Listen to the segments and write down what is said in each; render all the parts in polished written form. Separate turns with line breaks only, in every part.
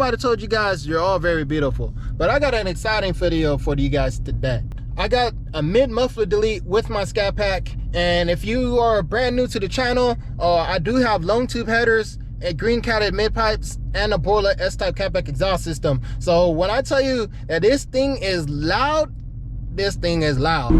everybody told you guys you're all very beautiful, but I got an exciting video for you guys today. I got a mid-muffler delete with my Scatpack, and if you are brand new to the channel, I do have long tube headers, a green catted mid-pipes, and a Borla S-type Catback exhaust system. So when I tell you that this thing is loud, this thing is loud.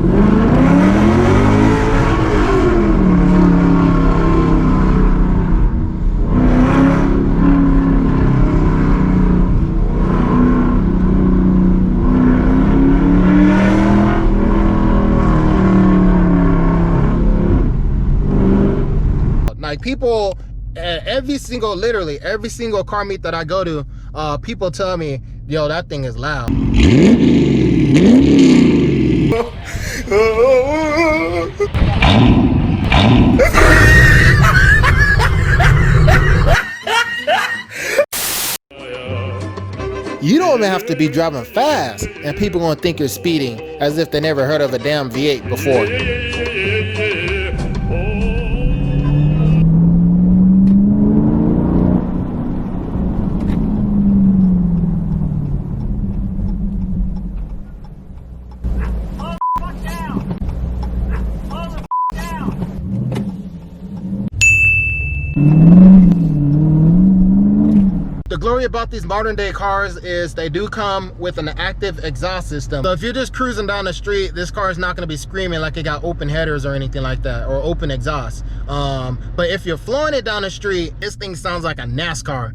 Like people, literally every single car meet that I go to, people tell me, yo, that thing is loud. You don't even have to be driving fast and people gonna think you're speeding as if they never heard of a damn V8 before. The glory about these modern day cars is they do come with an active exhaust system. So if you're just cruising down the street, this car is not going to be screaming like it got open headers or anything like that, or open exhaust. But if you're flowing it down the street, this thing sounds like a NASCAR.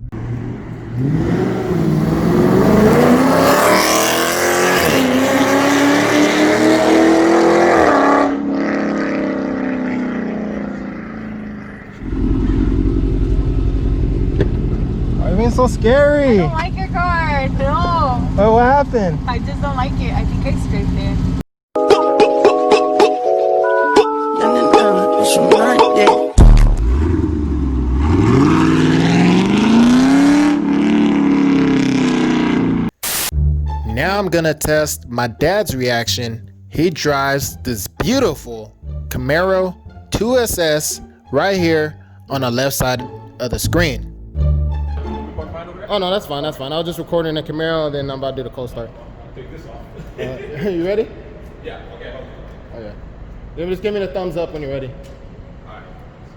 It's so scary.
I don't like your car. No.
Oh, what happened?
I just don't like it. I think I scraped it. Now I'm gonna test my dad's reaction. He drives this beautiful Camaro 2SS right here on the left side of the screen. Oh no, that's fine, that's fine. I was just recording the Camaro and then I'm about to do the cold start.
Take this off.
You ready?
Yeah, okay.
Oh yeah. Then just give me the thumbs up when you're ready.
Alright.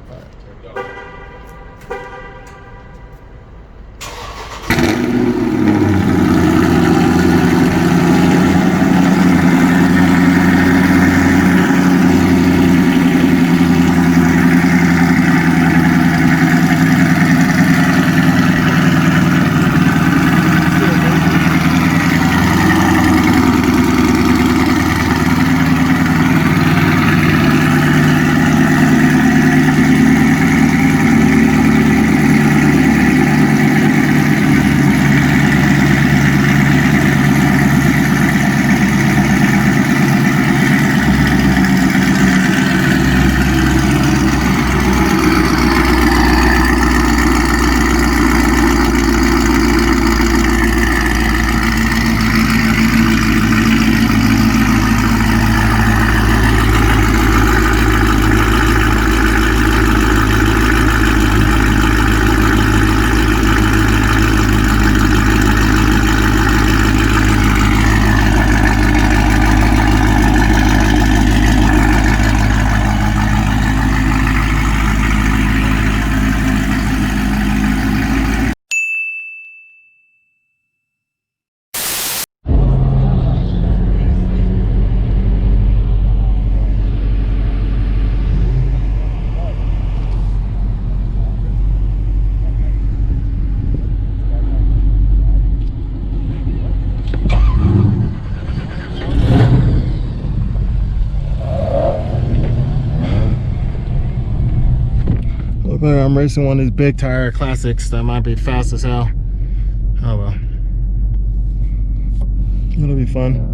Alright.
Here we go.
I'm racing one of these big tire classics that might be fast as hell. Oh well. It'll be fun.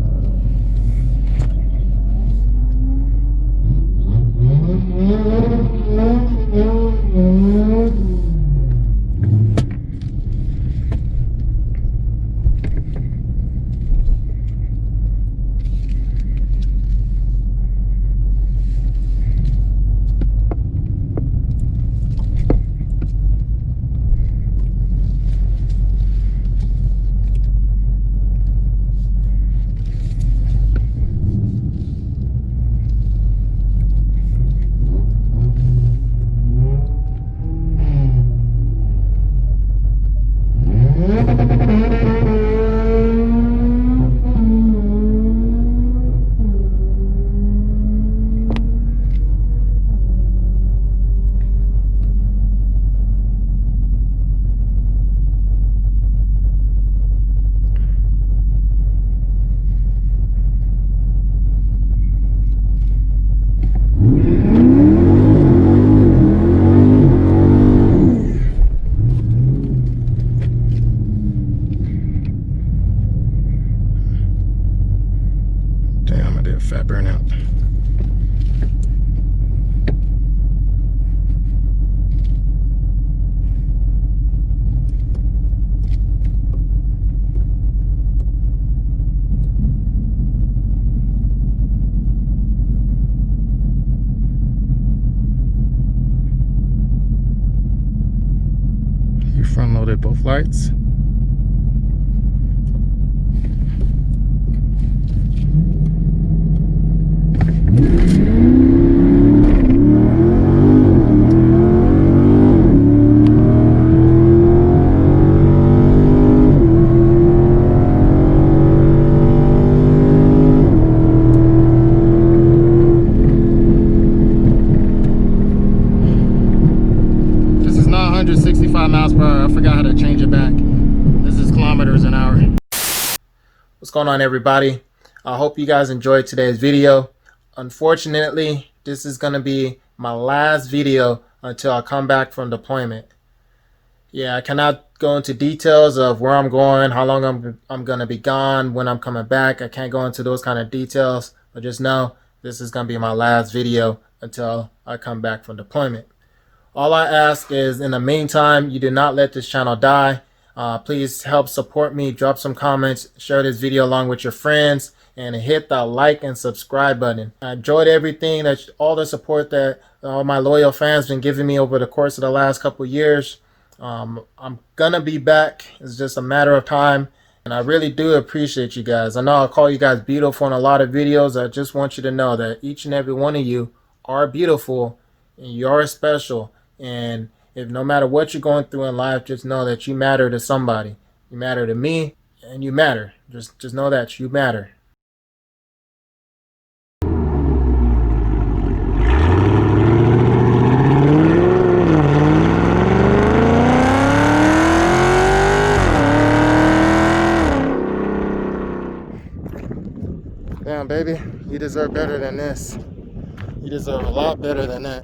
a fat burnout. You front loaded both lights. This is not 165 miles per hour. I forgot how to change it back. This is kilometers an hour. What's going on, everybody? I hope you guys enjoyed today's video. Unfortunately, this is going to be my last video until I come back from deployment. Yeah, I cannot go into details of where I'm going, how long I'm going to be gone, when I'm coming back. I can't go into those kind of details, but just know this is going to be my last video until I come back from deployment. All I ask is, in the meantime, you do not let this channel die. Please help support me. Drop some comments, share this video along with your friends, and hit the like and subscribe button. I enjoyed everything, all the support that all my loyal fans been giving me over the course of the last couple years. I'm gonna be back. It's just a matter of time, and I really do appreciate you guys. I know I call you guys beautiful in a lot of videos. I just want you to know that each and every one of you are beautiful, and you are special. And if no matter what you're going through in life, just know that you matter to somebody. You matter to me, and you matter. Just know that you matter. Damn, baby, you deserve better than this. You deserve a lot better than that.